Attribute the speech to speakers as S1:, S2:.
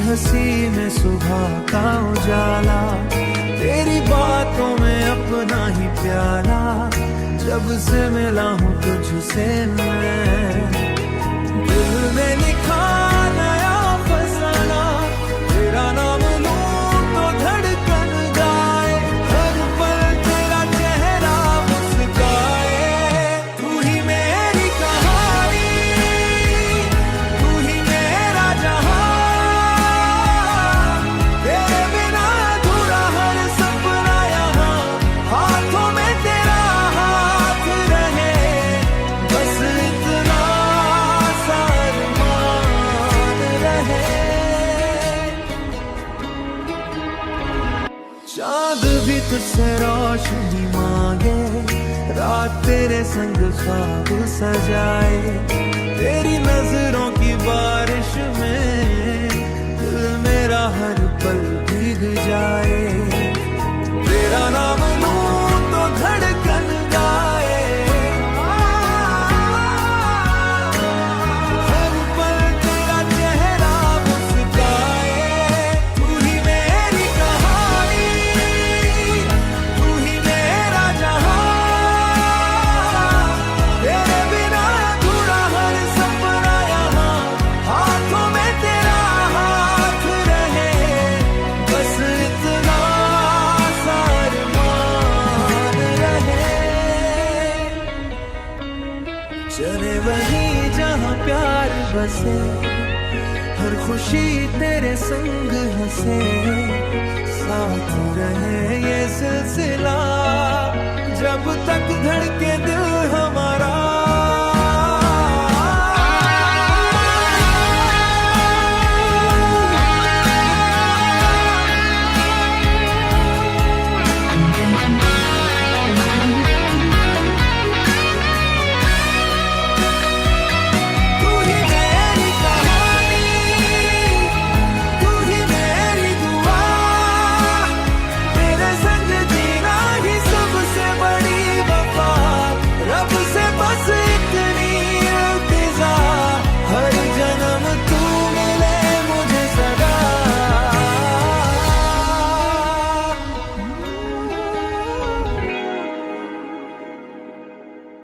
S1: हंसी में सुबह का उजाला, तेरी बातों में अपना ही प्याला। जब से मिला हूँ तुझसे मैं, दिल में लिखा नया फसाना, तेरा नाम लूं तो धड़कन गाए, हर पल तेरा चेहरा मुस्काए। तू ही मेरी कहानी, तू ही मेरा जहां, तेरे बिना अधूरा हर सपना यहाँ। हाथों में तेरा हाथ रहे, बस इतना सा अरमान रहे। चाँद भी तुझसे रोशनी मांगे, रात तेरे संग ख्वाब सजाए। तेरी नजरों की बारिश में दिल मेरा हर पल भीग जाए। तेरा नाम लूं तो धड़कन गाए, हर पल तेरा चेहरा मुस्काए। तू ही मेरी कहानी, तू ही मेरा जहां, तेरे बिना अधूरा हर सपना यहाँ। हाथों में तेरा हाथ रहे, बस इतना सा अरमान रहे। चले वहीं जहाँ प्यार बसे, हर खुशी तेरे संग हंसे। साथ रहे ये सिलसिला, जब तक धड़के दिल हमारा।